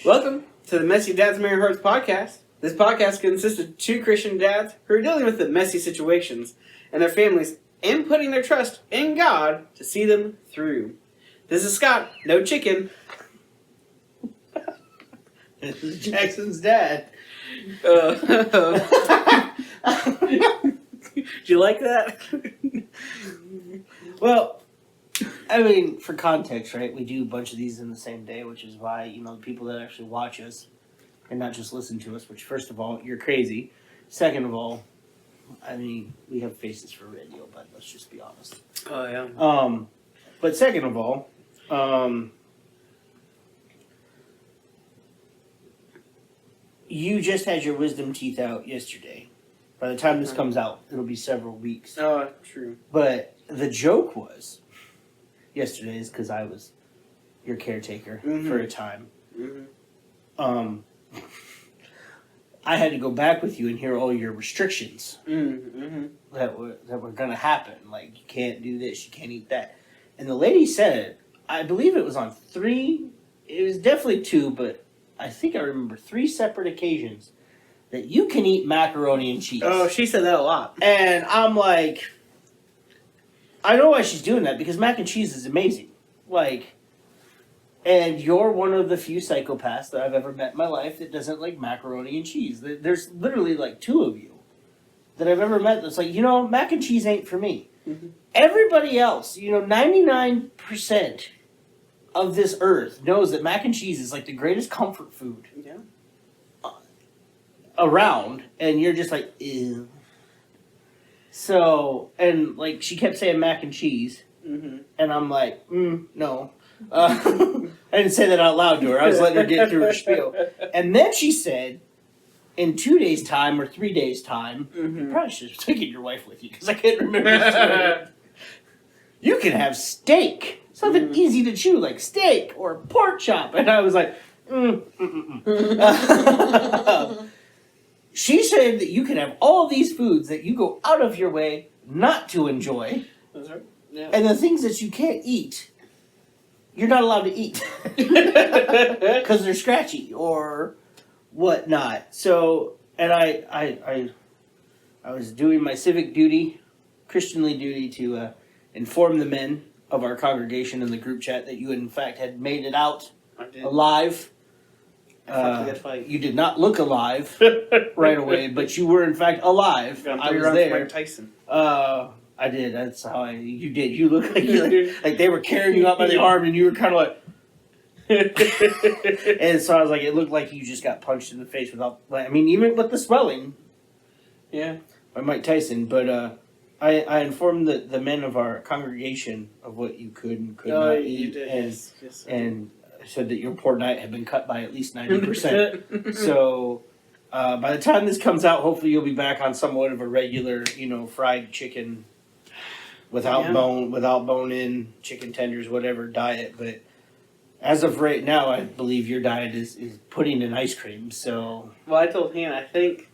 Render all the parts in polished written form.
Welcome to the Messy Dads Merry Hearts podcast. This podcast consists of two Christian dads who are dealing with the messy situations and their families and putting their trust in God to see them through. This is Scott, no chicken. This is Jackson's dad. Do you like that? Well, I mean, for context, right? We do a bunch of these in the same day, which is why, the people that actually watch us and not just listen to us, which, first of all, you're crazy. Second of all, I mean, we have faces for radio, but let's just be honest. Oh, yeah. But second of all, you just had your wisdom teeth out yesterday. By the time this comes out, it'll be several weeks. Oh, true. But the joke was, yesterday is because I was your caretaker for a time. Mm-hmm. I had to go back with you and hear all your restrictions Mm-hmm. that were going to happen. Like, you can't do this, you can't eat that. And the lady said, I believe it was on 3, it was definitely 2, but I think I remember 3 separate occasions that you can eat macaroni and cheese. Oh, she said that a lot. And I'm like, I know why she's doing that, because mac and cheese is amazing. Like, and you're one of the few psychopaths that I've ever met in my life that doesn't like macaroni and cheese. There's literally like 2 of you that I've ever met that's like, mac and cheese ain't for me. Mm-hmm. Everybody else, 99% of this earth knows that mac and cheese is like the greatest comfort food around, and you're just like, ew. So, and like, she kept saying mac and cheese, and I'm like, no. I didn't say that out loud to her. I was letting her get through her spiel. And then she said, in 2 days' time or 3 days' time, probably should have taken your wife with you, because I can't remember the story. You can have steak. Something easy to chew, like steak or pork chop. And I was like, She said that you can have all these foods that you go out of your way not to enjoy. That's right. Yeah. And the things that you can't eat, you're not allowed to eat. Because they're scratchy or whatnot. So, and I was doing my civic duty, Christianly duty, to inform the men of our congregation in the group chat that you, in fact, had made it out alive. You did not look alive right away, but you were in fact alive. I was there. Mike Tyson. I did. That's how you did. You look like they were carrying you out by the arm, and you were kind of like. And so I was like, it looked like you just got punched in the face without. I mean, even with the swelling. Yeah. By Mike Tyson, but I informed the men of our congregation of what you could and could not eat, and said that your poor diet had been cut by at least 90%. So, by the time this comes out, hopefully you'll be back on somewhat of a regular, fried chicken without bone in, chicken tenders, whatever diet. But as of right now, I believe your diet is pudding and ice cream. So, well, I told Hannah, I think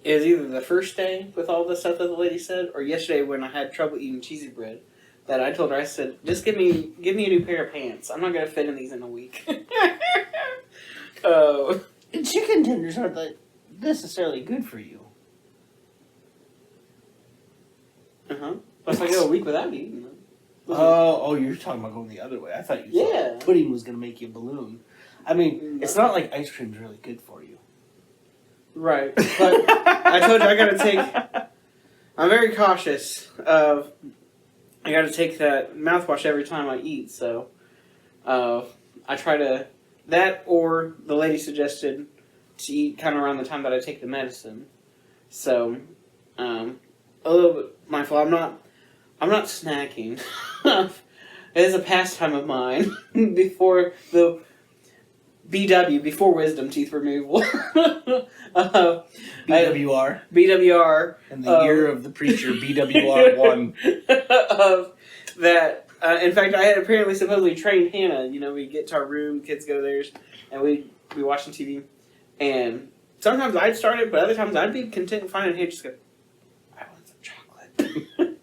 it was either the first day with all the stuff that the lady said, or yesterday when I had trouble eating cheesy bread. That I told her, I said, just give me a new pair of pants. I'm not going to fit in these in a week. And chicken tenders aren't necessarily good for you. Plus I go a week without eating them. Oh, you're talking about going the other way. I thought you thought pudding was going to make you a balloon. I mean, it's not like ice cream's really good for you. Right. But I told you I got to take... I'm very cautious of... I got to take that mouthwash every time I eat, so I try to... That or the lady suggested to eat kind of around the time that I take the medicine. So, a little bit mindful. I'm not snacking. It is a pastime of mine before the BW, before wisdom teeth removal. BWR. BWR. And the year of the preacher, BWR 1. That, in fact, I had apparently supposedly trained Hannah. We get to our room, kids go to theirs, and we watching TV. And sometimes I'd start it, but other times I'd be content finding her just go, I want some chocolate.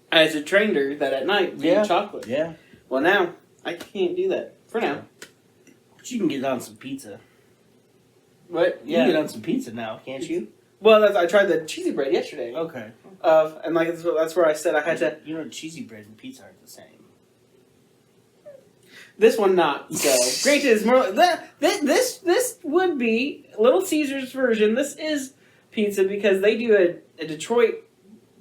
I had trained her that at night we eat chocolate. Yeah. Well, now I can't do that for now. But you can get on some pizza. What? You can get on some pizza now, can't you? Well, I tried the cheesy bread yesterday. Okay. And like that's where I said I had to. You know, cheesy bread and pizza aren't the same. This one not so. Granted, it's more like this would be Little Caesars version. This is pizza because they do a Detroit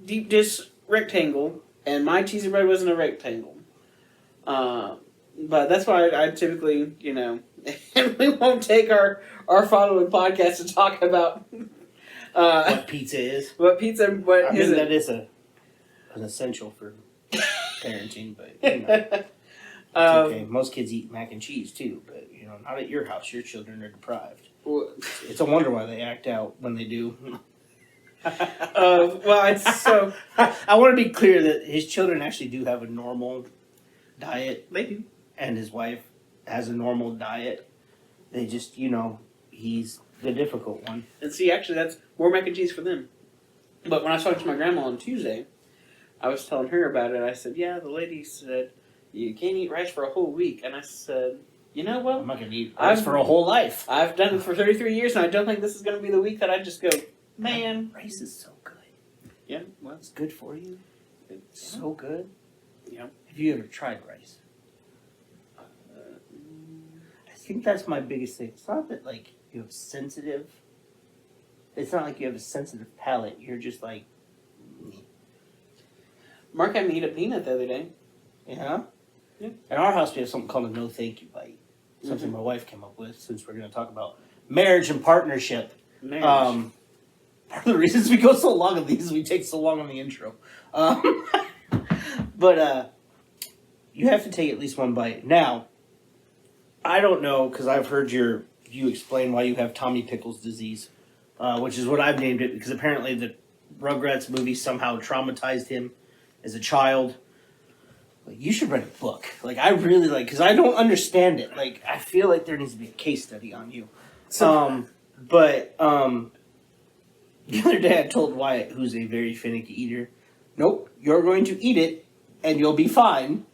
deep dish rectangle, and my cheesy bread wasn't a rectangle. But that's why I typically, and we won't take our following podcast to talk about What pizza is. what pizza. What I is mean, it? that is an essential for parenting, but it's okay. Most kids eat mac and cheese too, but not at your house. Your children are deprived. It's a wonder why they act out when they do. Well, it's so. I want to be clear that his children actually do have a normal diet. They do. And his wife has a normal diet. They just, he's the difficult one. And see, actually, that's more mac and cheese for them. But when I was talking to my grandma on Tuesday, I was telling her about it. I said, yeah, the lady said, you can't eat rice for a whole week. And I said, you know what? I'm not going to eat rice for a whole life. I've done it for 33 years, and I don't think this is going to be the week that I just go, man. Rice is so good. Yeah, well, It's good for you. It's so good. Yeah. Have you ever tried rice? I think that's my biggest thing. It's not that, you have sensitive... It's not like you have a sensitive palate. You're just like... Mark had me eat a peanut the other day. Yeah? Yeah. In our house, we have something called a no thank you bite. Something my wife came up with, since we're going to talk about marriage and partnership. Marriage. Part of the reasons we go so long on these, we take so long on the intro. But you have to take at least one bite. Now, I don't know, because I've heard you explain why you have Tommy Pickles disease, which is what I've named it, because apparently the Rugrats movie somehow traumatized him as a child. You should write a book. I really because I don't understand it. I feel like there needs to be a case study on you. But the other day I told Wyatt, who's a very finicky eater, nope, you're going to eat it and you'll be fine.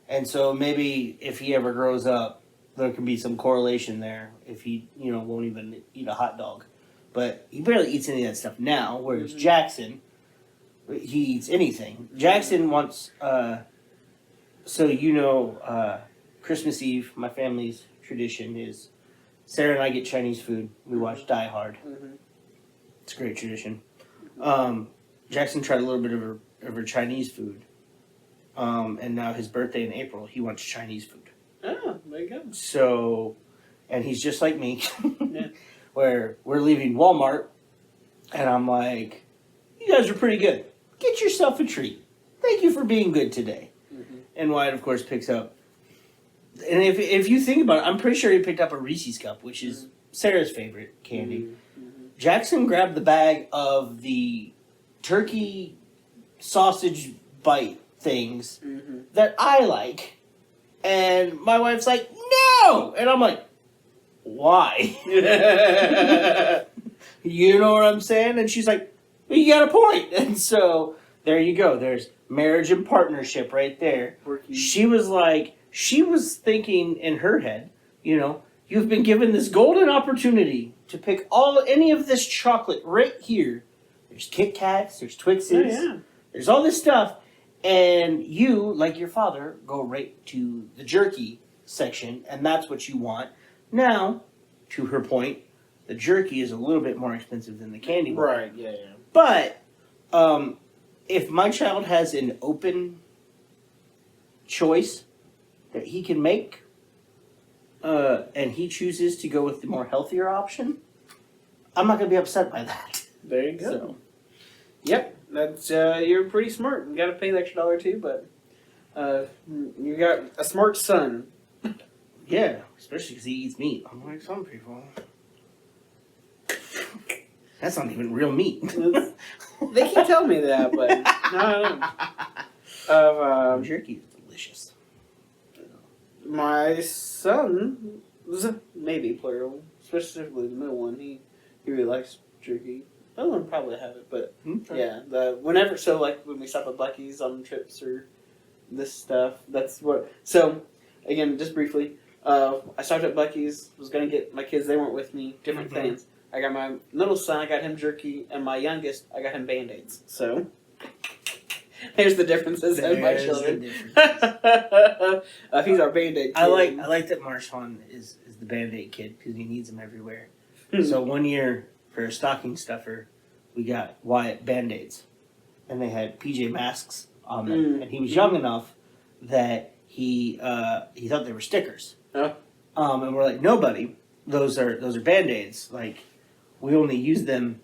And so maybe if he ever grows up, there can be some correlation there if he, won't even eat a hot dog. But he barely eats any of that stuff now, whereas Jackson, he eats anything. Jackson wants, Christmas Eve, my family's tradition is Sarah and I get Chinese food. We watch Die Hard. Mm-hmm. It's a great tradition. Jackson tried a little bit of her Chinese food. And now his birthday in April, he wants Chinese food. Oh, there you go. So, and he's just like me, Yeah. where we're leaving Walmart, and I'm like, you guys are pretty good. Get yourself a treat. Thank you for being good today. Mm-hmm. And Wyatt, of course, picks up. And if you think about it, I'm pretty sure he picked up a Reese's Cup, which is Sarah's favorite candy. Mm-hmm. Jackson grabbed the bag of the turkey sausage bite things that I like. And my wife's like, no! And I'm like, why? You know what I'm saying? And she's like, well, you got a point. And so there you go. There's marriage and partnership right there. She was thinking in her head, you've been given this golden opportunity to pick any of this chocolate right here. There's Kit Kats, there's Twixes, there's all this stuff. And you, like your father, go right to the jerky section, and that's what you want. Now, to her point, the jerky is a little bit more expensive than the candy bar. Right, yeah. But if my child has an open choice that he can make, and he chooses to go with the more healthier option, I'm not going to be upset by that. There you go. So. Yep, that's you're pretty smart. You got to pay the extra $1 too, but you got a smart son. Yeah, especially because he eats meat. Unlike some people. That's not even real meat. They keep telling me that, but no. Jerky is delicious. My son, maybe plural, specifically the middle one, he really likes jerky. The other one probably have it, but yeah, whenever, so like when we stop at Buc-ee's on trips or this stuff, that's what. So again, just briefly, I stopped at Buc-ee's, was going to get my kids, they weren't with me, different things. I got my middle son, I got him jerky, and my youngest, I got him Band-Aids. So, there's the differences in my children. He's our Band-Aid kid. I like that Marshawn is the Band-Aid kid because he needs them everywhere. So one year for a stocking stuffer, we got Wyatt Band-Aids, and they had PJ masks on them, and he was young enough that he thought they were stickers. Oh. And we're like, no, buddy, those are Band-Aids. Like, we only use them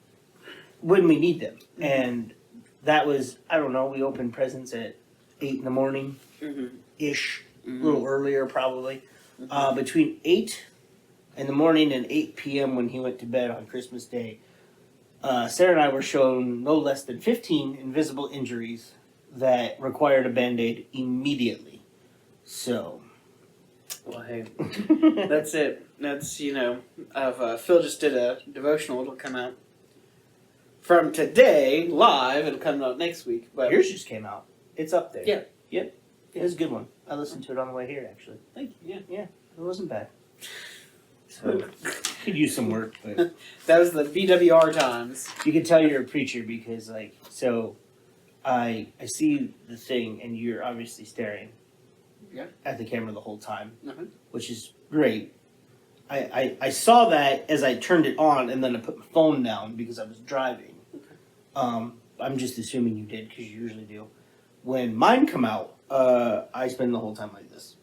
when we need them. And that was, I don't know, we opened presents at 8 in the morning ish, a little earlier probably. Between 8 in the morning and 8 p.m. when he went to bed on Christmas Day, Sarah and I were shown no less than 15 invisible injuries that required a Band-Aid immediately. So. Well, hey, that's it. That's, Phil just did a devotional. It'll come out from today, live. It'll come out next week. But yours just came out. It's up there. Yeah. Yep. It was a good one. I listened to it on the way here, actually. Thank you. Yeah. It wasn't bad. So, could use some work, but that was the BWR times. You can tell you're a preacher because, I see the thing and you're obviously staring at the camera the whole time, which is great. I saw that as I turned it on and then I put my phone down because I was driving. Okay. I'm just assuming you did because you usually do. When mine come out, I spend the whole time like this.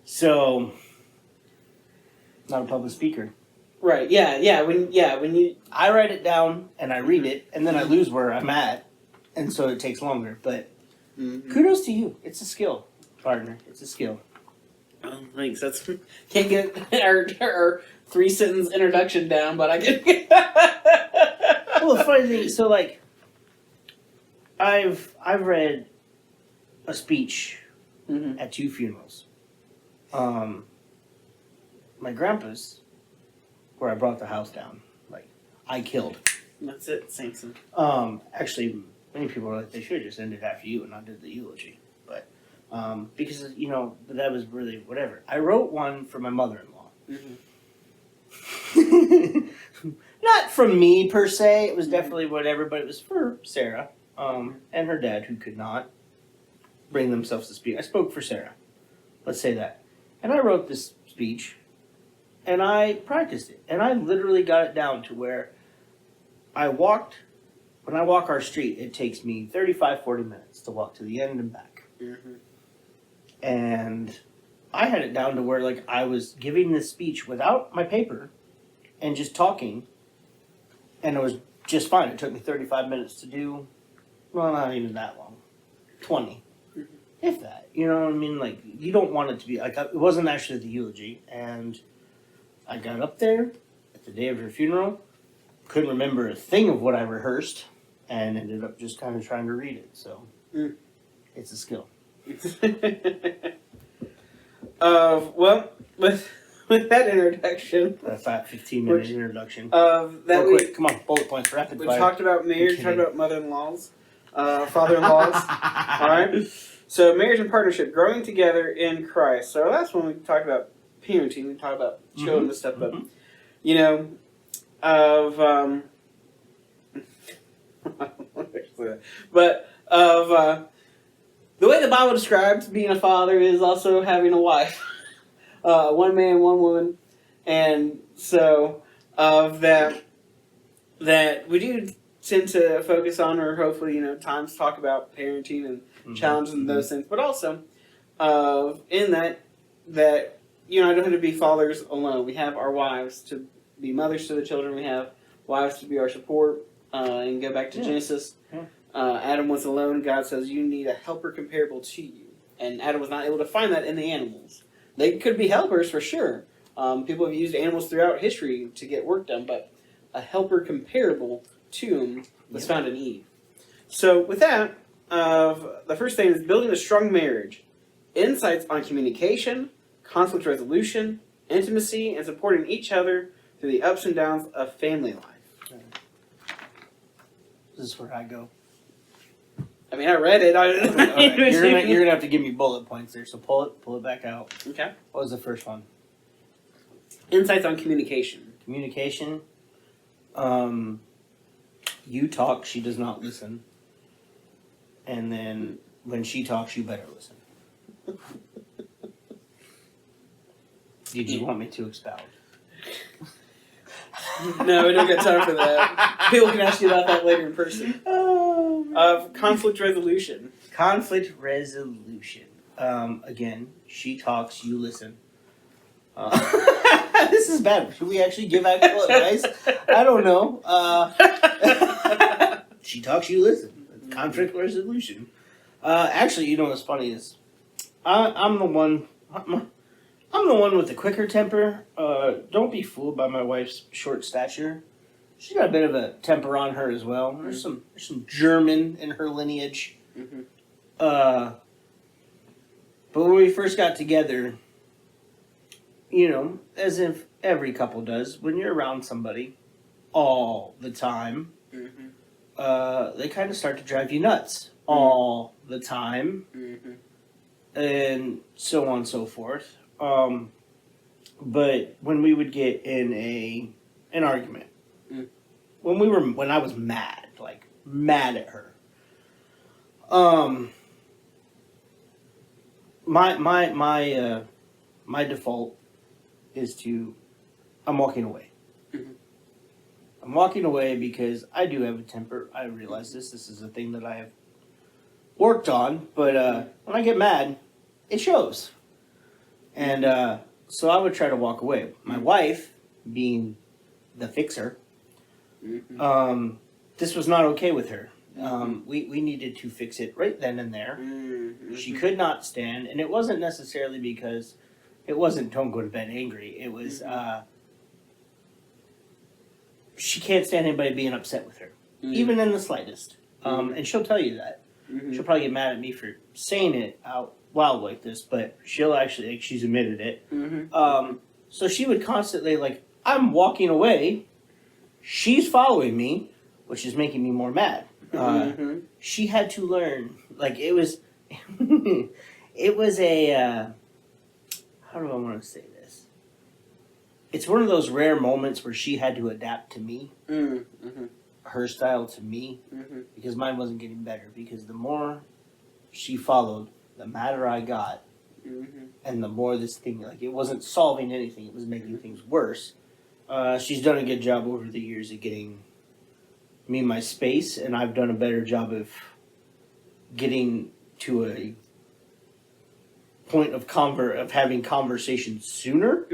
So, not a public speaker. Right. Yeah. When you I write it down and I read it and then I lose where I'm at, and so it takes longer. But kudos to you. It's a skill, partner. It's a skill. Oh, thanks. That's can't get our 3-sentence introduction down, but I can. Well, the funny thing, so I've read a speech at 2 funerals. My grandpa's, where I brought the house down, I killed. That's it, Samson. Actually, many people are like, they should have just ended after you and not did the eulogy. But, because, that was really whatever. I wrote one for my mother-in-law. Not from me, per se. It was definitely whatever, but it was for Sarah, and her dad, who could not bring themselves to speak. I spoke for Sarah. Let's say that. And I wrote this speech, and I practiced it. And I literally got it down to where when I walk our street, it takes me 35, 40 minutes to walk to the end and back. And I had it down to where, I was giving this speech without my paper and just talking, and it was just fine. It took me 35 minutes to do, well, not even that long, 20. If that, you know what I mean? You don't want it to be, it wasn't actually the eulogy, and I got up there at the day of her funeral, couldn't remember a thing of what I rehearsed, and ended up just kind of trying to read it, so it's a skill. Well, with that introduction, A fat 15-minute introduction. That real quick, come on, bullet points, rapid fire. We talked about marriage, talked about mother-in-laws, father-in-laws. All right. So marriage and partnership, growing together in Christ. So that's when we talked about parenting. We talked about children and stuff, but the way the Bible describes being a father is also having a wife. One man, one woman. And so that we do tend to focus on, or hopefully, times talk about parenting and challenges and those things. But also, in that I don't have to be fathers alone. We have our wives to be mothers to the children. We have wives to be our support. And go back to Genesis. Adam was alone. God says, you need a helper comparable to you. And Adam was not able to find that in the animals. They could be helpers for sure. People have used animals throughout history to get work done, but a helper comparable to him was found in Eve. So with that, the first thing is building a strong marriage. Insights on communication, conflict resolution, intimacy, and supporting each other through the ups and downs of family life. This is where I go. I mean, I read it. Alright, you're gonna have to give me bullet points there. So pull it back out. Okay. What was the first one? Insights on communication. Communication. You talk, she does not listen. And then when she talks, you better listen. Did you want me to expound? No, we don't get time for that. People can ask you about that later in person. Conflict resolution. Conflict resolution. Again, she talks, you listen. This is bad. Should we actually give actual advice? I don't know. She talks, you listen. Conflict resolution. Actually, you know what's funny is, I'm the one. I'm the one with the quicker temper. Don't be fooled by my wife's short stature. She's got a bit of a temper on her as well. There's some German in her lineage. Mm-hmm. But when we first got together, you know, as if every couple does, when you're around somebody all the time, they kind of start to drive you nuts all the time, and so on and so forth. But when we would get in an argument, when I was mad, like mad at her, my default is I'm walking away. I'm walking away because I do have a temper. I realize this is a thing that I have worked on, but when I get mad, it shows. And so I would try to walk away. My wife, being the fixer, this was not okay with her. We needed to fix it right then and there. She could not stand, and it wasn't necessarily because it wasn't don't go to bed angry. It was she can't stand anybody being upset with her, even in the slightest. And she'll tell you that. She'll probably get mad at me for saying it out loud like this, but she'll actually, like, she's admitted it. So she would constantly, like, I'm walking away, she's following me, which is making me more mad. She had to learn, like, it was a, how do I want to say this? It's one of those rare moments where she had to adapt to me, her style to me, because mine wasn't getting better, because the more she followed, the madder I got, and the more this thing, like, it wasn't solving anything, it was making things worse. She's done a good job over the years of getting me my space, and I've done a better job of getting to a point of having conversations sooner.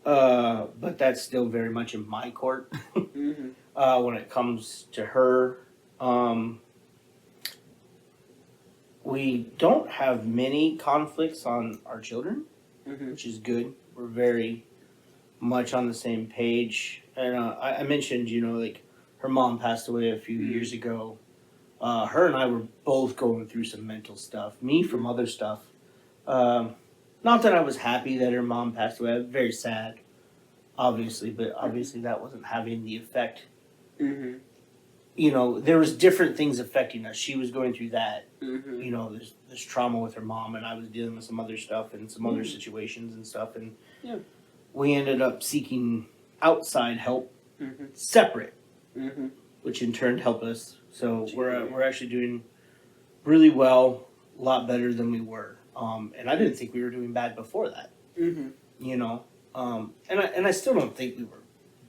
But that's still very much in my court. When it comes to her, we don't have many conflicts on our children, which is good. We're very much on the same page. And I mentioned, you know, like, her mom passed away a few years ago. Her and I were both going through some mental stuff. Me from other stuff. Not that I was happy that her mom passed away. I was very sad, obviously, but obviously that wasn't having the effect. You know, there was different things affecting us. She was going through that. You know, there's trauma with her mom, and I was dealing with some other stuff and some other situations and stuff. And we ended up seeking outside help, separate, which in turn helped us. So we're actually doing really well, a lot better than we were. And I didn't think we were doing bad before that. You know, and I still don't think we were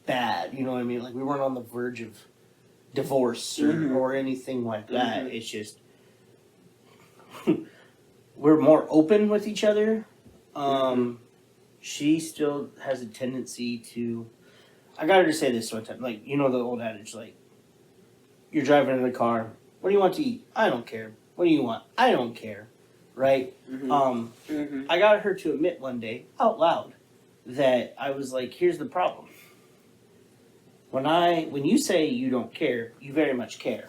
bad. You know what I mean? Like, we weren't on the verge of divorce or anything like that. It's just we're more open with each other. She still has a tendency to. I got her to say this one time, like, you know the old adage, like, you're driving in the car. What do you want to eat? I don't care. What do you want? I don't care. Right? I got her to admit one day out loud that I was like, here's the problem. When you say you don't care, you very much care.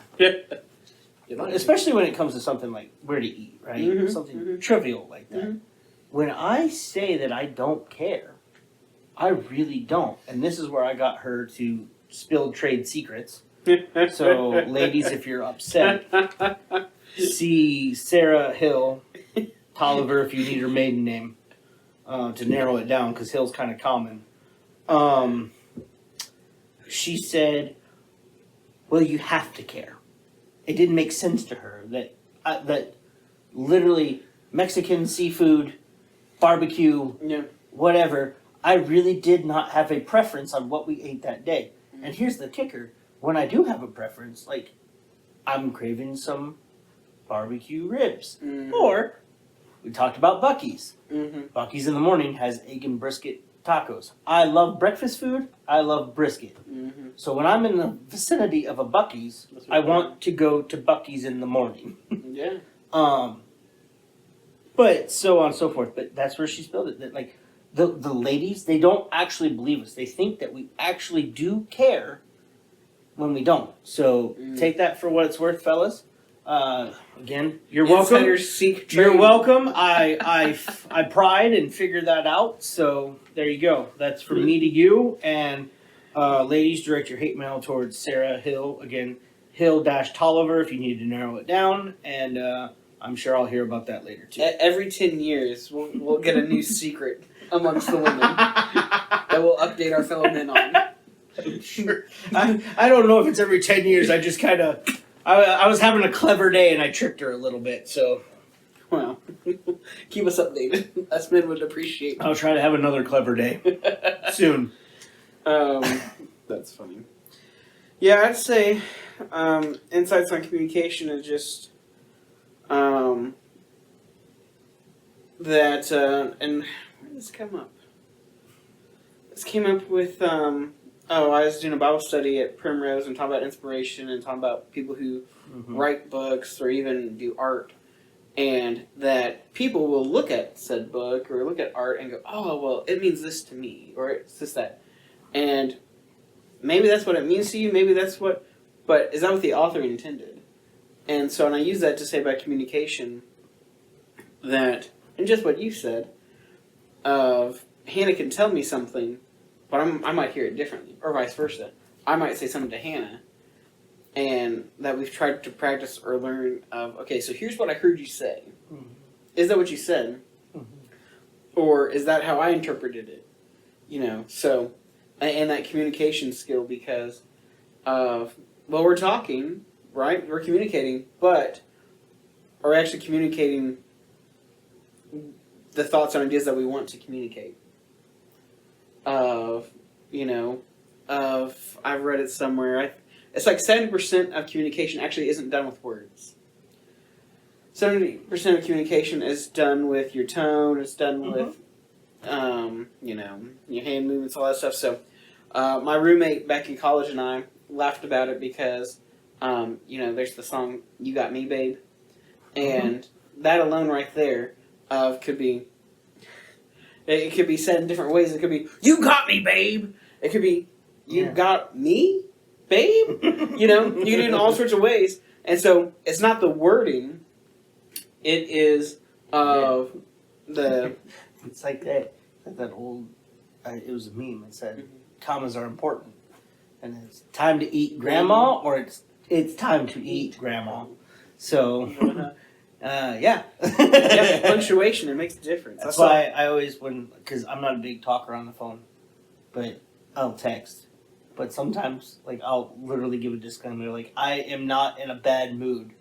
Especially when it comes to something like where to eat, right? Something trivial like that. When I say that I don't care, I really don't. And this is where I got her to spill trade secrets. So, ladies, if you're upset, see Sarah Hill, Tolliver if you need her maiden name, to narrow it down, because Hill's kind of common. She said, well, you have to care. It didn't make sense to her that literally Mexican seafood, barbecue, yeah. whatever, I really did not have a preference on what we ate that day. And here's the kicker. When I do have a preference, like, I'm craving some barbecue ribs. Mm-hmm. Or, we talked about Buc-ee's. Mm-hmm. Buc-ee's in the morning has egg and brisket tacos. I love breakfast food. I love brisket. Mm-hmm. So when I'm in the vicinity of a Buc-ee's, I want to go to Buc-ee's in the morning. Yeah. But so on and so forth. But that's where she spilled it. That, like, the ladies, they don't actually believe us. They think that we actually do care when we don't. So take that for what it's worth, fellas. Again, you're welcome. Insiders seek You're trade. welcome. I pried and figured that out. So there you go. That's from me to you. And ladies, direct your hate mail towards Sarah Hill. Again, Hill-Tolliver if you need to narrow it down. And I'm sure I'll hear about that later too. Every 10 years, we'll get a new secret amongst the women that we'll update our fellow men on. Sure. I don't know if it's every 10 years. I just kind of... I was having a clever day and I tricked her a little bit, so... Wow. Keep us updated. Us men would appreciate it. I'll try to have another clever day soon. That's funny. Yeah, I'd say insights on communication is just that, and where did this come up? This came up with, I was doing a Bible study at Primrose and talking about inspiration and talking about people who write books or even do art, and that people will look at said book or look at art and go, oh, well, it means this to me, or it's this, that. And maybe that's what it means to you, maybe that's what, but is that what the author intended? And so, and I use that to say about communication that, and just what you said, of Hannah can tell me something, but I might hear it differently, or vice versa. I might say something to Hannah, and that we've tried to practice or learn of, okay, so here's what I heard you say. Mm-hmm. Is that what you said? Mm-hmm. Or is that how I interpreted it? You know, so, and that communication skill because of, well, we're talking, right? We're communicating, but are we actually communicating the thoughts and ideas that we want to communicate? I've read it somewhere. It's like 70% of communication actually isn't done with words. 70% of communication is done with your tone. It's done with, your hand movements, all that stuff. So, my roommate back in college and I laughed about it because, there's the song "You Got Me, Babe," and that alone right there could be. It could be said in different ways. It could be, you got me, babe. It could be, you got me, babe. You can do it in all sorts of ways. And so, it's not the wording. It is the... It's like that old... it was a meme. It said, commas are important. And it's time to eat grandma, or it's time to eat grandma. So... yeah, punctuation, it makes a difference. That's why I always, because I'm not a big talker on the phone, but I'll text. But sometimes, like, I'll literally give a disclaimer, like, I am not in a bad mood.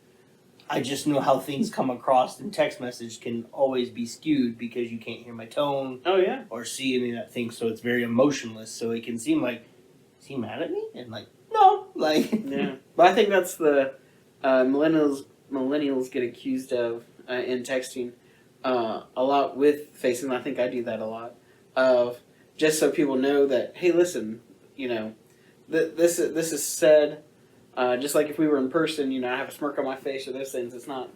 I just know how things come across, and text message can always be skewed because you can't hear my tone. Oh, yeah. Or see any of that thing, so it's very emotionless. So it can seem like, is he mad at me? And like, no, like. Yeah, but I think that's the millennials get accused of in texting a lot with facing. I think I do that a lot of just so people know that, hey, listen, this is said just like if we were in person. I have a smirk on my face or those things. It's not.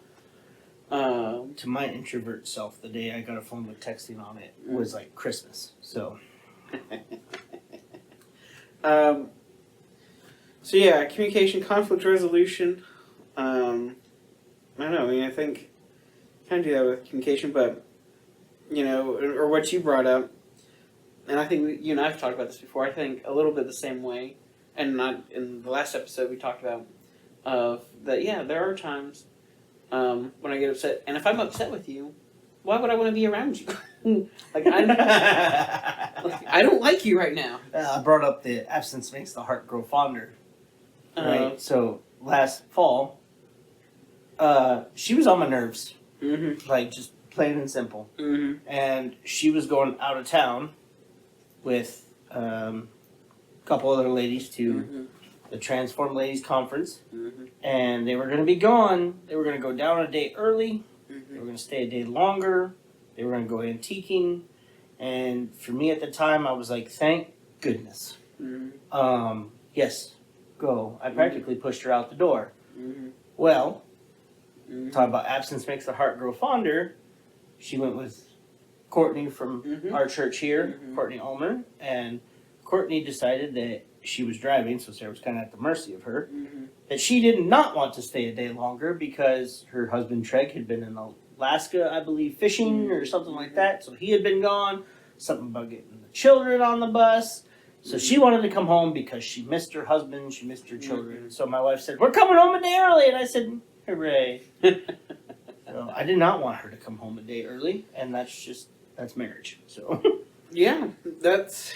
To my introvert self, the day I got a phone with texting on it was like Christmas. So. So yeah, communication, conflict resolution. I don't know. I think kind of do that with communication, but or what you brought up, and I think you and I've talked about this before. I think a little bit the same way and not in the last episode we talked about that. Yeah, there are times when I get upset, and if I'm upset with you, why would I want to be around you? Like I don't like you right now. I brought up the absence makes the heart grow fonder. Right. So last fall, she was on my nerves. Mm-hmm. Like just plain and simple. Mm-hmm. And she was going out of town with a couple other ladies to the Transform Ladies Conference, and they were going to be gone. They were going to go down a day early. They were going to stay a day longer. They were going to go antiquing. And for me at the time, I was like, thank goodness. Yes, go. I practically pushed her out the door. Well, talk about absence makes the heart grow fonder. She went with Courtney from our church here, Courtney Ulmer, and Courtney decided that she was driving, so Sarah was kind of at the mercy of her, that she did not want to stay a day longer because her husband Treg had been in Alaska, I believe, fishing or something like that, so he had been gone, something about getting the children on the bus, so she wanted to come home because she missed her husband, she missed her children, so my wife said, we're coming home a day early, and I said, hooray. So I did not want her to come home a day early, and that's marriage, so. Yeah, that's,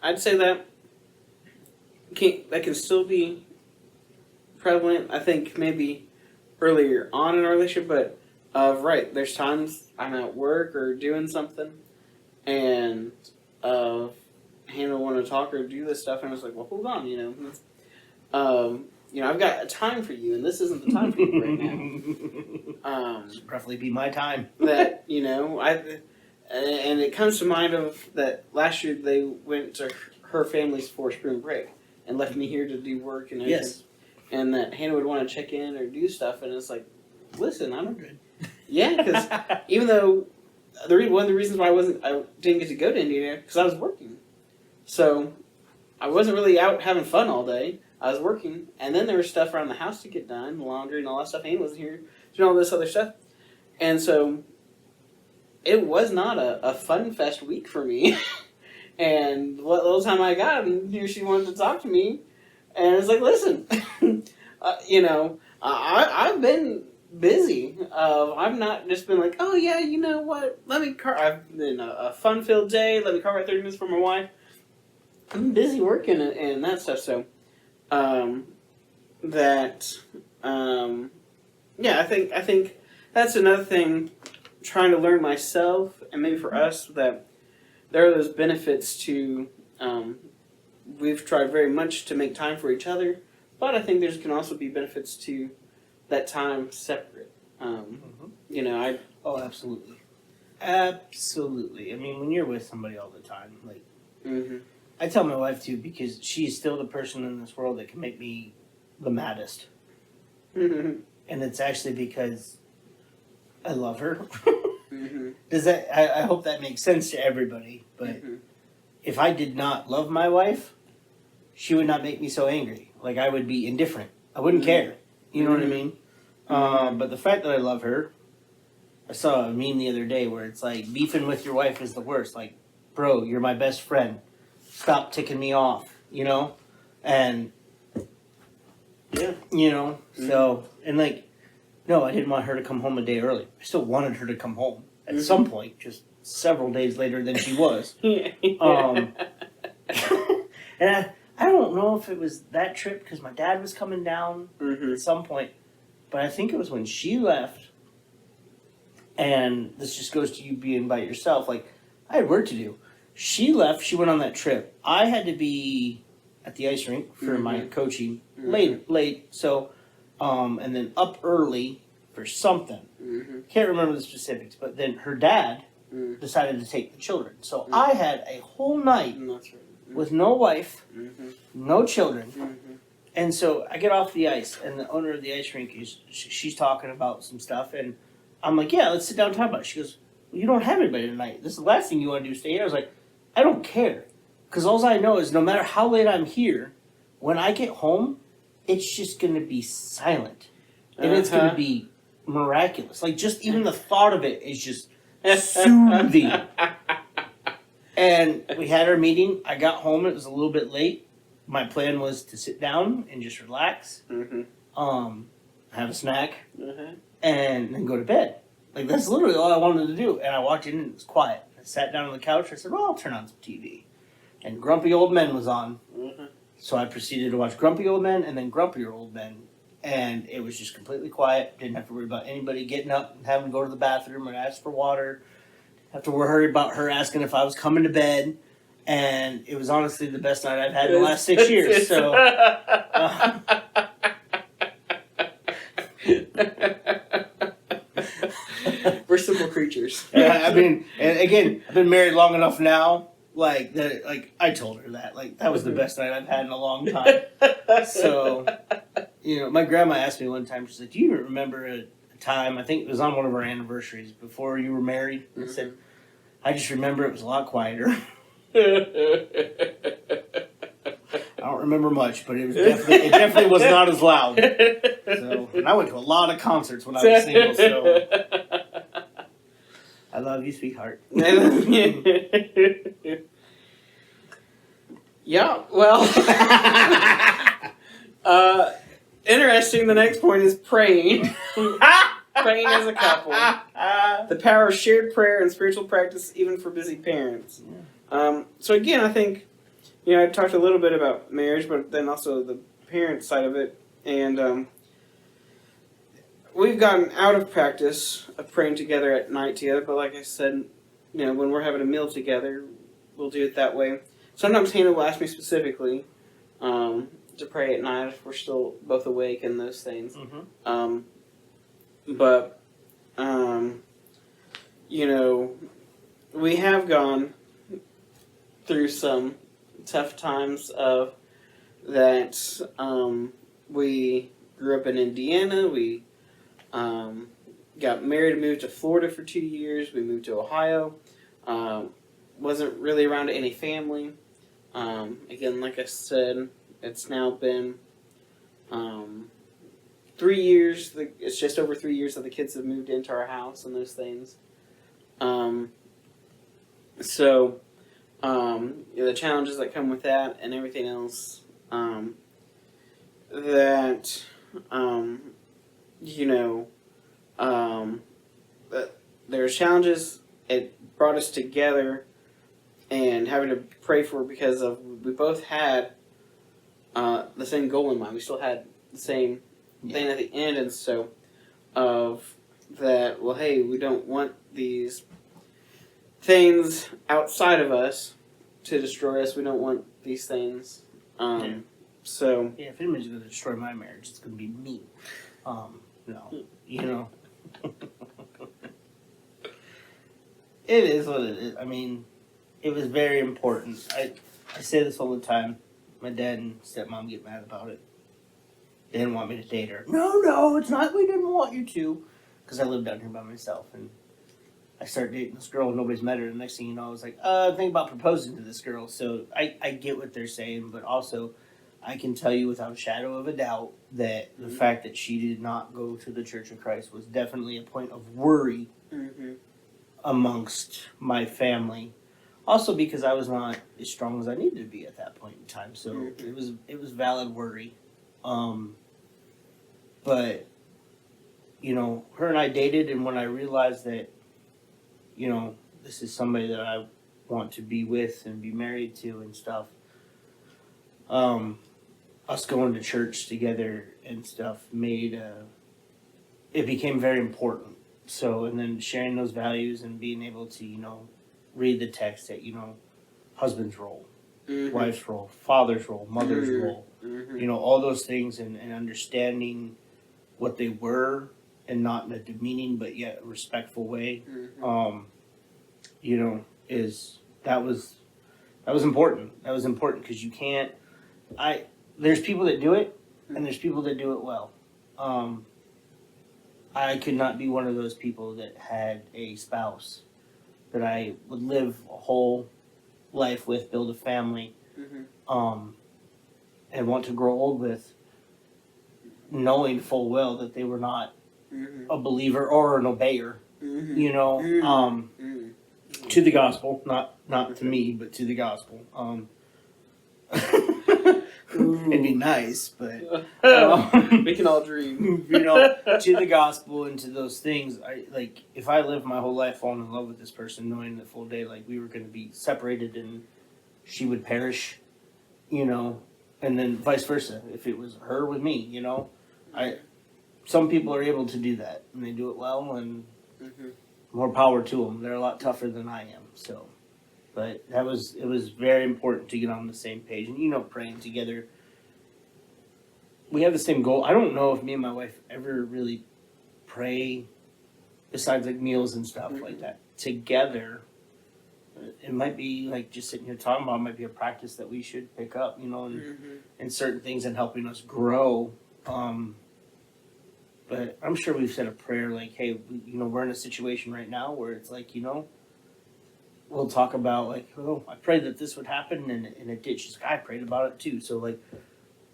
I'd say that can still be prevalent. I think maybe earlier on in our relationship, but right, there's times I'm at work or doing something, and Hannah will want to talk or do this stuff, and I was like, well, hold on, I've got a time for you, and this isn't the time for you right now. Should roughly be my time. That and it comes to mind of that last year they went to her family's for spring break and left me here to do work and everything. Yes. And that Hannah would want to check in or do stuff, and it's like, listen, I'm good. Yeah, because even though one of the reasons why I didn't get to go to Indiana because I was working, so I wasn't really out having fun all day. I was working, and then there was stuff around the house to get done, laundry and all that stuff. Hannah wasn't here doing all this other stuff, and so it was not a fun fest week for me. And what little time I got, and here she wanted to talk to me, and it's like, listen, I've been busy. I've not just been like, oh yeah, you know what? I've been a fun-filled day. Let me carve out 30 minutes for my wife. I'm busy working and that stuff. So, I think that's another thing. Trying to learn myself, and maybe for us, that there are those benefits to. We've tried very much to make time for each other, but I think there can also be benefits to that time separate. Oh, absolutely, absolutely. I mean, when you're with somebody all the time, like I tell my wife too, because she's still the person in this world that can make me the maddest, and it's actually because I love her. Does that? I hope that makes sense to everybody. But if I did not love my wife, she would not make me so angry. Like I would be indifferent. I wouldn't care. You know what I mean? But the fact that I love her, I saw a meme the other day where it's like beefing with your wife is the worst. Like, bro, you're my best friend. Stop ticking me off. And so and like. No, I didn't want her to come home a day early. I still wanted her to come home at some point, just several days later than she was. And I don't know if it was that trip because my dad was coming down at some point, but I think it was when she left. And this just goes to you being by yourself. Like, I had work to do. She left. She went on that trip. I had to be at the ice rink for my coaching late. So... and then up early for something. Can't remember the specifics, but then her dad decided to take the children. So I had a whole night with no wife, no children. And so I get off the ice, and the owner of the ice rink, she's talking about some stuff, and I'm like, yeah, let's sit down and talk about it. She goes, well, you don't have anybody tonight. This is the last thing you want to do, stay here. I was like, I don't care. Because all I know is no matter how late I'm here, when I get home, it's just going to be silent. And it's going to be miraculous. Like, just even the thought of it is just soothing. And we had our meeting. I got home. It was a little bit late. my plan was to sit down and just relax, have a snack, and then go to bed. Like, that's literally all I wanted to do. And I walked in and it was quiet. I sat down on the couch. I said, well, I'll turn on some TV. And Grumpy Old Men was on. So I proceeded to watch Grumpy Old Men and then Grumpier Old Men. And it was just completely quiet. Didn't have to worry about anybody getting up and having to go to the bathroom or ask for water. Didn't have to worry about her asking if I was coming to bed. And it was honestly the best night I've had in the last 6 years. So, we're simple creatures. Yeah, I mean, and again, I've been married long enough now. Like I told her that was the best night I've had in a long time. So, my grandma asked me one time. She's like, "Do you remember a time? I think it was on one of our anniversaries before you were married." And I said, "I just remember it was a lot quieter." I don't remember much, but it definitely was not as loud. So, and I went to a lot of concerts when I was single. So, I love you, sweetheart. Yeah, well, interesting. The next point is praying. Praying as a couple. The power of shared prayer and spiritual practice, even for busy parents. So again, I think, I talked a little bit about marriage, but then also the parent side of it. And we've gotten out of practice of praying together at night together. But like I said, when we're having a meal together, we'll do it that way. Sometimes Hannah will ask me specifically to pray at night if we're still both awake and those things. But we have gone through some tough times of that. We grew up in Indiana. We got married and moved to Florida for 2 years. We moved to Ohio. Wasn't really around any family. Again, like I said, it's now been 3 years. It's just over 3 years that the kids have moved into our house and those things. So, the challenges that come with that and everything else, there's challenges. It brought us together and having to pray for because we both had the same goal in mind. We still had the same thing at the end, and so well, hey, we don't want these things outside of us to destroy us. We don't want these things. So if anybody's going to destroy my marriage, it's going to be me. No, It is what it is. I mean, it was very important. I say this all the time. My dad and stepmom get mad about it. They didn't want me to date her. No, it's not. We didn't want you to. Because I lived down here by myself. And I started dating this girl and nobody's met her. And the next thing you know, I was like, think about proposing to this girl. So I get what they're saying. But also, I can tell you without a shadow of a doubt that the fact that she did not go to the Church of Christ was definitely a point of worry amongst my family. Also because I was not as strong as I needed to be at that point in time. So it was valid worry. But, her and I dated, and when I realized that, this is somebody that I want to be with and be married to and stuff, us going to church together and stuff it became very important. So, and then sharing those values and being able to, read the text that, husband's role, wife's role, father's role, mother's role, all those things and understanding what they were and not in a demeaning but yet a respectful way, that was important. That was important because you can't, there's people that do it and there's people that do it well. I could not be one of those people that had a spouse that I would live a whole life with, build a family, and want to grow old with, knowing full well that they were not a believer or an obeyer, to the gospel, not to me, but to the gospel. It'd be nice, but we can all dream. to the gospel and to those things. I like if I lived my whole life falling in love with this person, knowing the full day like we were going to be separated and she would perish, and then vice versa. If it was her with me, some people are able to do that and they do it well, and more power to them. They're a lot tougher than I am, so. But it was very important to get on the same page, and praying together. We have the same goal. I don't know if me and my wife ever really pray, besides like meals and stuff like that together. It might be like just sitting here talking about. It might be a practice that we should pick up, and certain things and helping us grow. But I'm sure we've said a prayer like, hey, we're in a situation right now where it's like, we'll talk about like, oh, I prayed that this would happen, and it did. She's like, I prayed about it too. So like,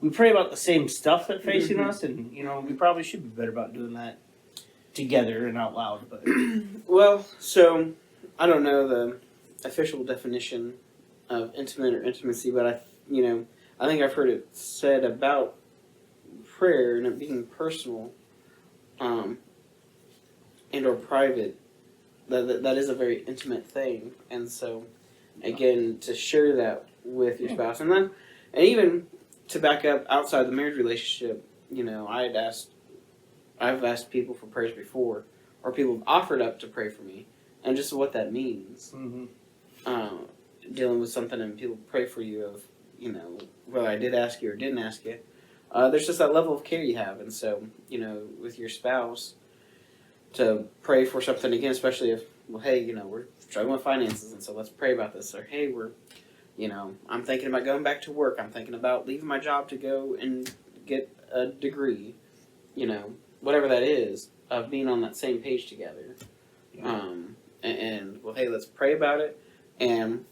we pray about the same stuff that's facing us, and we probably should be better about doing that together and out loud. But well, so I don't know the official definition of intimate or intimacy, but I think I've heard it said about prayer and it being personal, and or private. That is a very intimate thing, and so again, to share that with your spouse, and even to back up outside the marriage relationship, I've asked people for prayers before, or people have offered up to pray for me, and just what that means, dealing with something and people pray for you of whether I did ask you or didn't ask you, there's just that level of care you have, and so with your spouse. To pray for something again, especially if, well, hey, we're struggling with finances, and so let's pray about this. Or, hey, I'm thinking about going back to work. I'm thinking about leaving my job to go and get a degree. Whatever that is, of being on that same page together. And well, hey, let's pray about it, and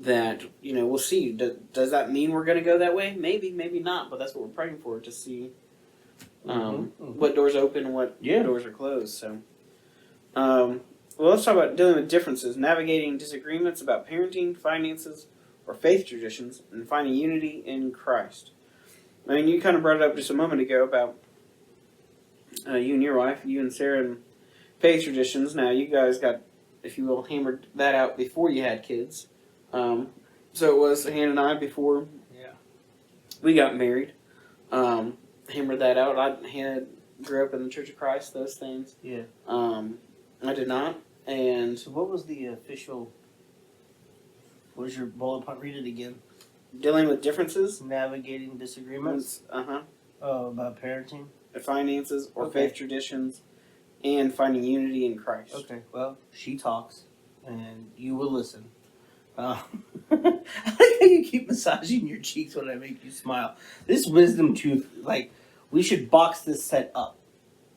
that we'll see. Does that mean we're going to go that way? Maybe, maybe not. But that's what we're praying for, to see. What doors open and what doors are closed. So, well, let's talk about dealing with differences, navigating disagreements about parenting, finances, or faith traditions, and finding unity in Christ. I mean, you kind of brought it up just a moment ago about you and your wife, you and Sarah, and faith traditions. Now, you guys got, if you will, hammered that out before you had kids. So it was Hannah and I before we got married. Hammered that out. I grew up in the Church of Christ, those things. Yeah. I did not. And so what was the official, what was your bullet point? Read it again. Dealing with differences. Navigating disagreements. About parenting. Finances or faith traditions. And finding unity in Christ. Okay, well, she talks, and you will listen. I like how you keep massaging your cheeks when I make you smile. This wisdom tooth, like, we should box this set up.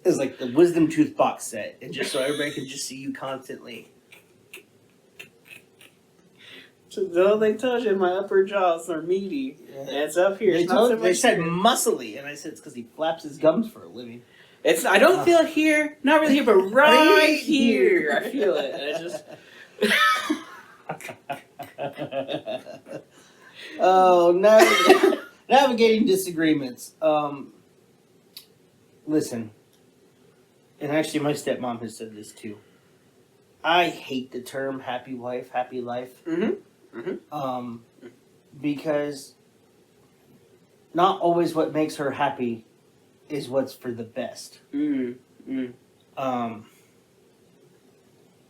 It's like the wisdom tooth box set, and just so everybody can just see you constantly. So they told you my upper jaws are meaty. Yeah. And it's up here. They said muscly, and I said it's because he flaps his gums for a living. I don't feel it here, not really here, but right here. I feel it. And I just... Navigating disagreements. Listen, and actually my stepmom has said this too. I hate the term happy wife, happy life. Because not always what makes her happy is what's for the best. And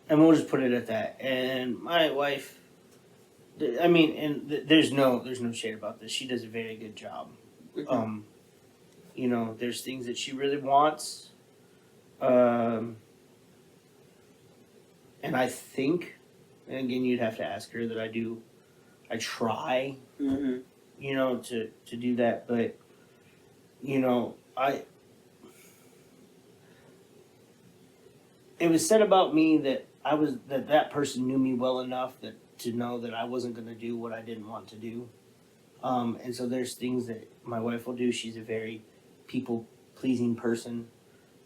we'll just put it at that. And my wife, I mean, and there's no shade about this. She does a very good job. There's things that she really wants. And I think, and again, you'd have to ask her that I try, to do that. But, it was said about me that that person knew me well enough to know that I wasn't going to do what I didn't want to do. And so there's things that my wife will do. She's a very people-pleasing person,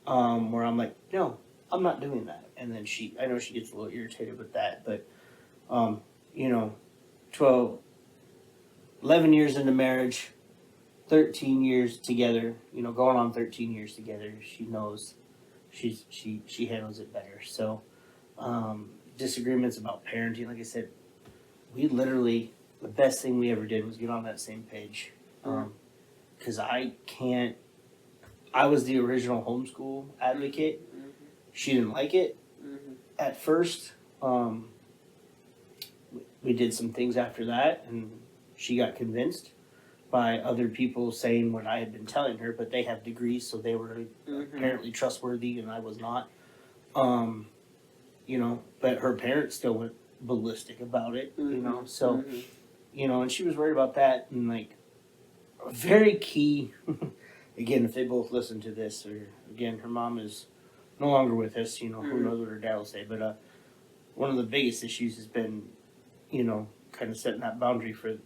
where I'm like, no, I'm not doing that. And then I know she gets a little irritated with that, but, 11 years into marriage, 13 years together, going on 13 years together, she knows she handles it better. So, disagreements about parenting, like I said, we literally, the best thing we ever did was get on that same page. Because I was the original homeschool advocate. Mm-hmm. She didn't like it at first. We did some things after that, and she got convinced by other people saying what I had been telling her, but they have degrees, so they were apparently trustworthy, and I was not. But her parents still went ballistic about it, so, and she was worried about that, and like, a very key, again, if they both listen to this, or again, her mom is no longer with us, who knows what her dad will say, but one of the biggest issues has been, kind of setting that boundary for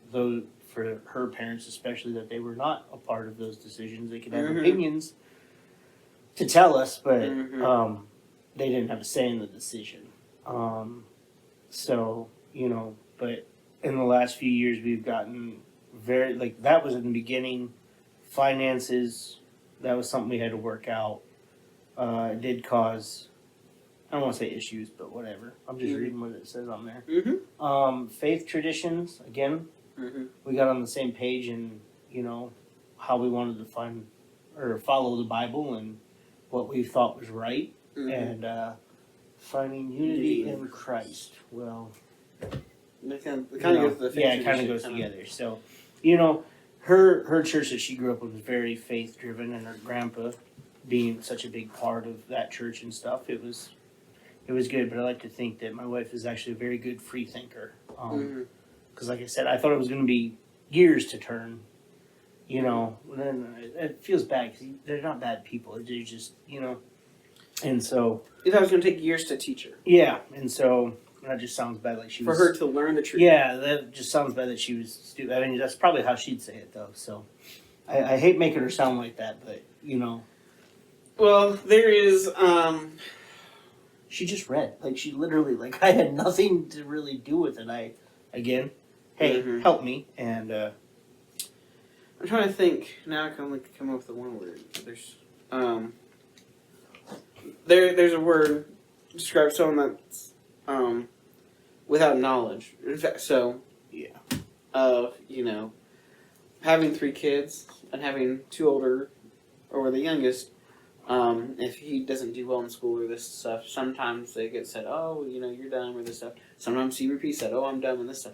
her parents, especially, that they were not a part of those decisions. They could have opinions to tell us, but they didn't have a say in the decision. But in the last few years, we've gotten very, like, that was in the beginning. Finances, that was something we had to work out. It did cause, I don't want to say issues, but whatever. I'm just reading what it says on there. Faith traditions, again, we got on the same page in, how we wanted to find or follow the Bible and what we thought was right. And finding unity in Christ. Well, it kind of goes to the faith. Yeah, it kind of goes together. So, her church that she grew up with was very faith driven, and her grandpa being such a big part of that church and stuff, it was good. But I like to think that my wife is actually a very good free thinker. Because, like I said, I thought it was going to be years to turn. Then it feels bad because they're not bad people. They're just, and so. You thought it was going to take years to teach her. Yeah, and so that just sounds bad. Like she was. For her to learn the truth. Yeah, that just sounds bad that she was stupid. I mean, that's probably how she'd say it, though. So I hate making her sound like that, but, Well, there is. She just read. Like, she literally, like, I had nothing to really do with it. Hey, help me. And, I'm trying to think. Now I can only come up with the one word. There's a word to describe someone that's without knowledge. In fact, so yeah, having 3 kids and having 2 older, or the youngest, if he doesn't do well in school or this stuff, sometimes they get said, "Oh, you're dumb," or this stuff. Sometimes he repeats that, "Oh, I'm dumb," and this stuff,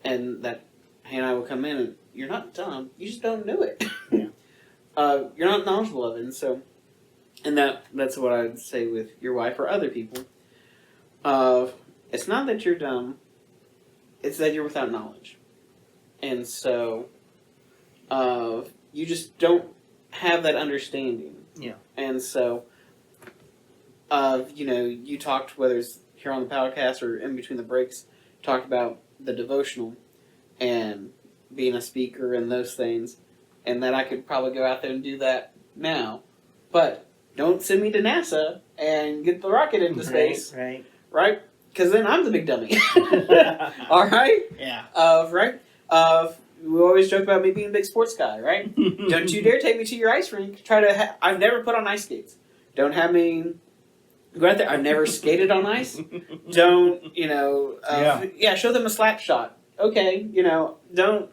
and that Hannah will come in and, "You're not dumb. You just don't know it. Yeah. You're not knowledgeable of it." And so, and that's what I'd say with your wife or other people. It's not that you're dumb. It's that you're without knowledge. And so, you just don't have that understanding. Yeah. And so, you talked, whether it's here on the podcast or in between the breaks, talked about the devotional and being a speaker and those things, and that I could probably go out there and do that now. But don't send me to NASA and get the rocket into space. Right? Because then I'm the big dummy. All right? Yeah. Right? We always joke about me being a big sports guy, right? Don't you dare take me to your ice rink. I've never put on ice skates. Don't have me go out there. I've never skated on ice. Don't, show them a slap shot. Okay, don't,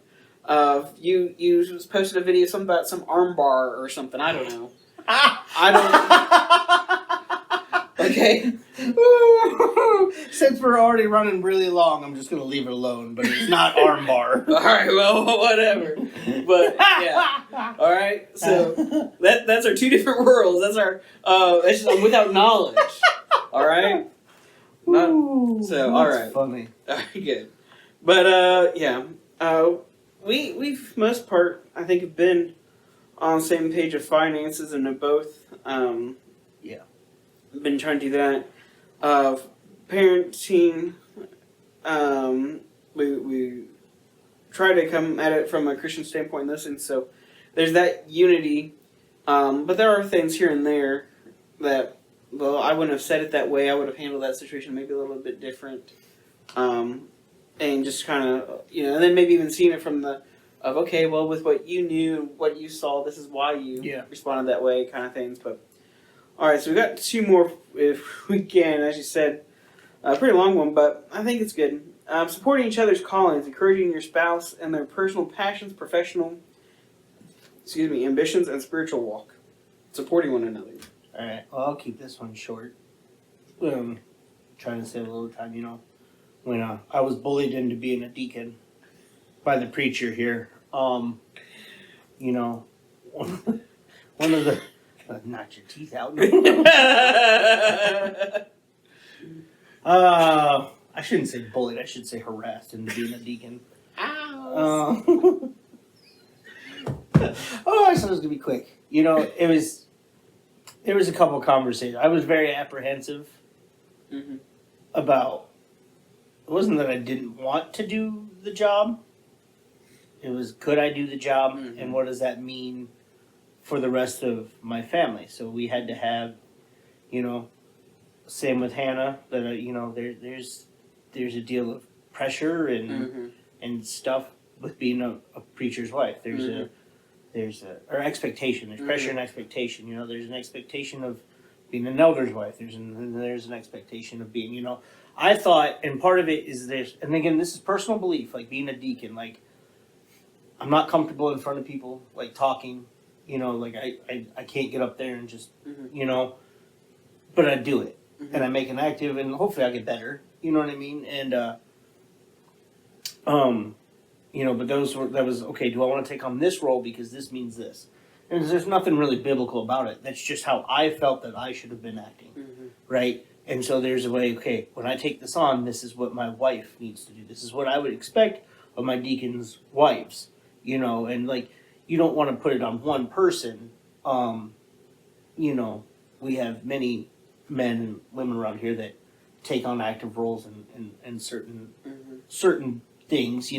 you posted a video something about some arm bar or something. I don't know. Okay. Since we're already running really long, I'm just going to leave it alone, but it's not armbar. All right, well, whatever. But, yeah. All right, so that's our 2 different worlds. That's our, that's just, I'm without knowledge. All right? All right. Funny. All right, good. But, we've, most part, I think, have been on the same page of finances, and have both, been trying to do that. Parenting, we try to come at it from a Christian standpoint in this, and so there's that unity. But there are things here and there that, well, I wouldn't have said it that way. I would have handled that situation maybe a little bit different. And just kind of, and then maybe even seeing it from the of okay, well, with what you knew, what you saw, this is why you responded that way, kind of things. But all right, so we got 2 more if we can. As you said, a pretty long one, but I think it's good. Supporting each other's callings, encouraging your spouse and their personal passions, professional, ambitions, and spiritual walk. Supporting one another. All right. Well, I'll keep this one short. Trying to save a little time, when I was bullied into being a deacon by the preacher here. One of the knock your teeth out. I shouldn't say bullied. I should say harassed into being a deacon. Ow. I said it was gonna be quick. There was a couple conversations. I was very apprehensive about. It wasn't that I didn't want to do the job. It was, could I do the job, and what does that mean for the rest of my family? So we had to have, same with Hannah. That there's a deal of pressure and stuff with being a preacher's wife. There's or expectation. There's pressure and expectation. There's an expectation of being an elder's wife. There's an expectation of being. I thought, and part of it is this, and again, this is personal belief. Like being a deacon, like I'm not comfortable in front of people, like talking. Like I can't get up there and just but I do it, and I make an active, and hopefully I get better. You know what I mean? And but that was okay. Do I want to take on this role because this means this? And there's nothing really biblical about it. That's just how I felt that I should have been acting, right? And so there's a way. Okay, when I take this on, this is what my wife needs to do. This is what I would expect of my deacons' wives. And like you don't want to put it on one person. We have many men and women around here that take on active roles in certain things.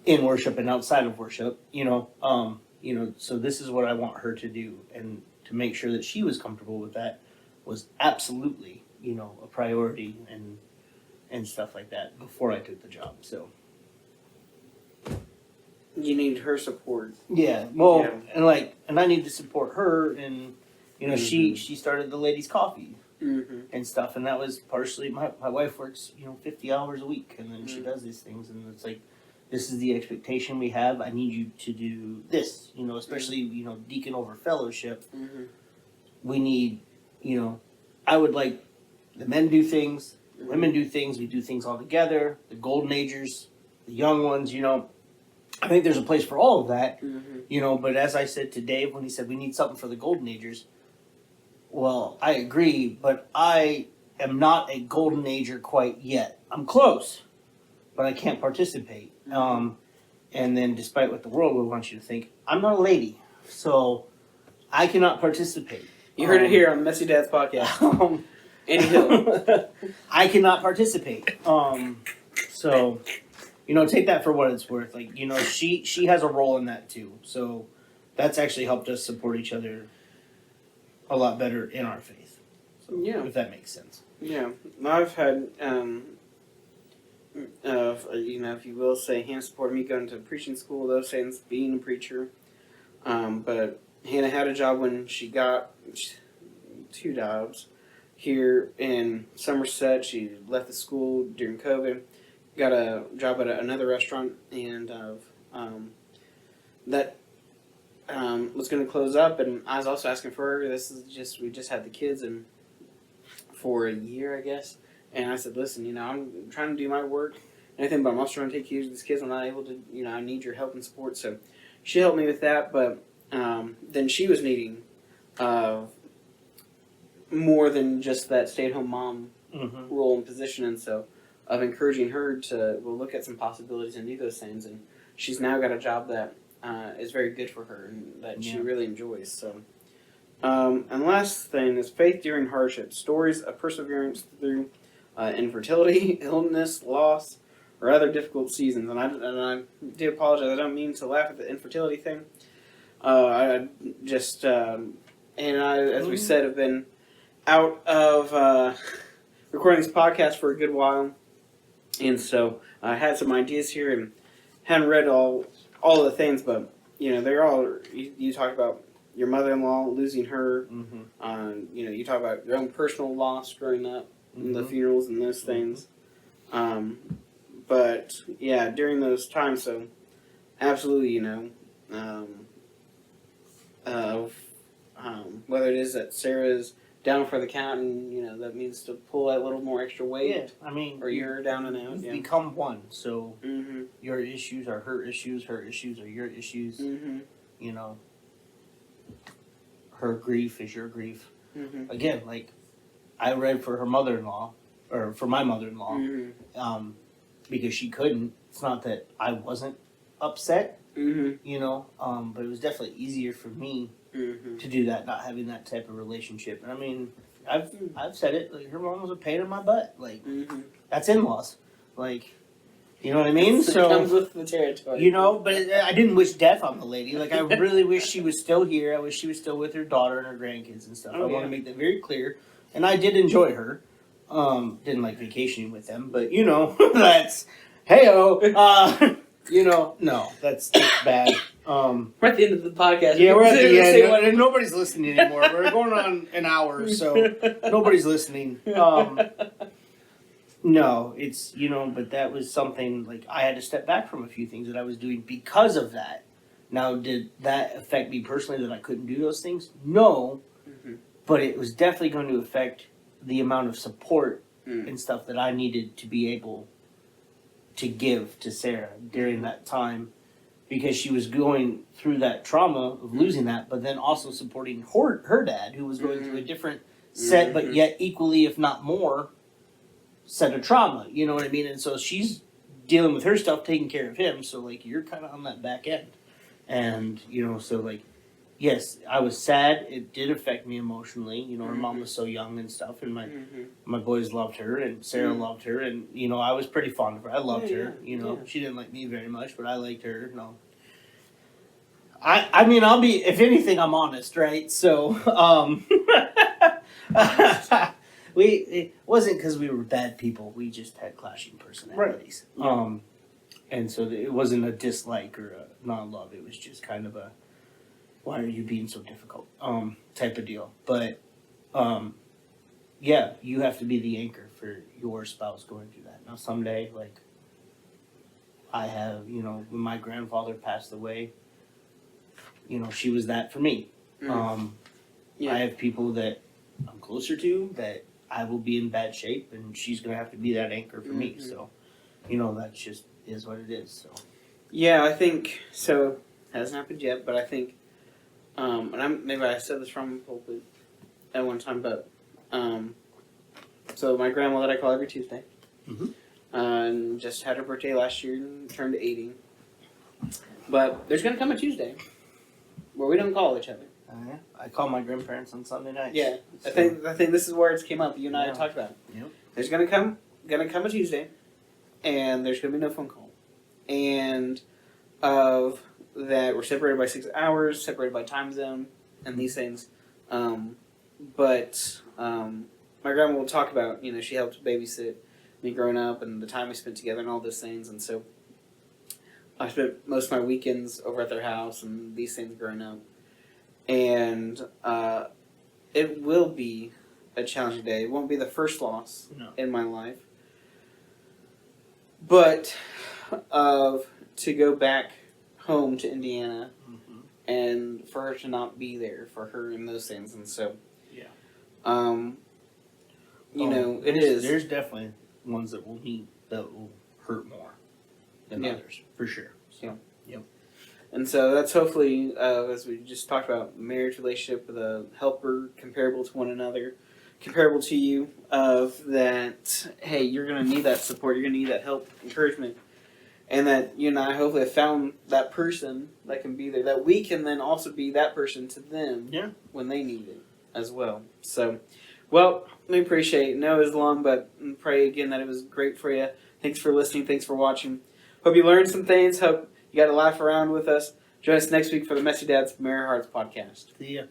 In worship and outside of worship. So this is what I want her to do, and to make sure that she was comfortable with that was absolutely, a priority and stuff like that before I took the job. So you need her support. Yeah, well, and I need to support her, and she started the ladies' coffee and stuff, and that was partially my wife works 50 hours a week, and then she does these things, and it's like, this is the expectation we have. I need you to do this, especially deacon over fellowship. We need, I would like the men do things, women do things, we do things all together. The golden agers, the young ones, I think there's a place for all of that, But as I said to Dave when he said we need something for the golden agers, well, I agree, but I am not a golden ager quite yet. I'm close, but I can't participate. And then, despite what the world would want you to think, I'm not a lady, so I cannot participate. You heard it here on the Messy Dads podcast. Andy Hill. I cannot participate. So, take that for what it's worth. Like, she has a role in that too. So, that's actually helped us support each other a lot better in our faith. So, if that makes sense. Yeah, I've had. If you will say, Hannah supported me going to preaching school, those things, being a preacher. But Hannah had a job when she got 2 jobs here in Somerset. She left the school during COVID, got a job at another restaurant, and that was going to close up. And I was also asking for her. We just had the kids, and for a year, I guess. And I said, listen, I'm trying to do my work and everything, but I'm also trying to take care of these kids. I'm not able to, I need your help and support. So she helped me with that, but then she was needing more than just that stay-at-home mom role and position. And so of encouraging her to look at some possibilities and do those things. And she's now got a job that is very good for her and that she really enjoys. So. And last thing is faith during hardship. Stories of perseverance through infertility, illness, loss, or other difficult seasons. And I do apologize. I don't mean to laugh at the infertility thing. I just, as we said, have been out of recording this podcast for a good while. And so I had some ideas here and hadn't read all all the things, but they're all. You talk about your mother-in-law losing her. Mm-hmm. You talk about your own personal loss growing up, Mm-hmm. and the funerals and those things. But yeah, during those times, so absolutely, whether it is that Sarah's down for the count, and that means to pull that little more extra weight. Yeah, I mean, or you're down and out. You've become one, so Mm-hmm. your issues are her issues are your issues. Mm-hmm. Her grief is your grief. Mm-hmm. Again, like I read for her mother-in-law, or for my mother-in-law, Mm-hmm. Because she couldn't. It's not that I wasn't upset, Mm-hmm. but it was definitely easier for me Mm-hmm. to do that, not having that type of relationship. And I mean, I've said it. Like her mom was a pain in my butt. Like Mm-hmm. that's in-laws. Like, you know what I mean? It comes with the territory. But I didn't wish death on the lady. Like I really wish she was still here. I wish she was still with her daughter and her grandkids and stuff. Oh, I want yeah. to make that very clear. And I did enjoy her. Didn't like vacationing with them, but that's hey-o. No, that's bad. We're at the end of the podcast. Yeah, we're at the Say end. what- And nobody's listening anymore. We're going on an hour, so nobody's listening. No, it's but that was something like I had to step back from a few things that I was doing because of that. Now, did that affect me personally that I couldn't do those things? No, Mhm. but it was definitely going to affect the amount of support Mm. and stuff that I needed to be able to give to Sarah during that time, because she was going through that trauma of losing that, but then also supporting her dad, who was going through a different set, but yet equally, if not more, set of trauma. You know what I mean? And so she's dealing with her stuff, taking care of him. So like you're kind of on that back end, and so like. Yes, I was sad. It did affect me emotionally. Her mom was so young and stuff, and my boys loved her, and Sarah loved her, and I was pretty fond of her. I loved her. Yeah. She didn't like me very much, but I liked her. No, I mean, I'll be, if anything, I'm honest, right? So, it wasn't because we were bad people. We just had clashing personalities. Right. And so it wasn't a dislike or a non-love. It was just kind of a, why are you being so difficult? Type of deal. But, yeah, you have to be the anchor for your spouse going through that. Now, someday, like, I have, when my grandfather passed away, she was that for me. I have people that I'm closer to that I will be in bad shape, and she's going to have to be that anchor for me. So, that's just is what it is. So. Yeah, I think so. Hasn't happened yet, but I think, and maybe I said this wrong at one time, but so my grandma that I call every Tuesday, and just had her birthday last year and turned 80. But there's gonna come a Tuesday where we don't call each other. Yeah. I call my grandparents on Sunday nights. Yeah, So. I think this is where it's came up. You and I had talked about it. Yep. There's gonna come a Tuesday, and there's gonna be no phone call, and of that we're separated by 6 hours, separated by time zone, and these things. But my grandma will talk about, she helped babysit me growing up and the time we spent together and all those things. And so I spent most of my weekends over at their house and these things growing up. And it will be a challenging day. It won't be the first loss in my life. But to go back home to Indiana and for her to not be there for her and those things. And so, it is. There's definitely ones that will hurt more than others, for sure. So, And so that's hopefully, as we just talked about, marriage relationship with a helper comparable to one another, comparable to you, of that, hey, you're going to need that support, you're going to need that help, encouragement, and that you and I hopefully have found that person that can be there, that we can then also be that person to them when they need it as well. So, well, we appreciate it. No, it was long, but pray again that it was great for you. Thanks for listening. Thanks for watching. Hope you learned some things. Hope you got to laugh around with us. Join us next week for the Messy Dads Merry Hearts podcast. See ya.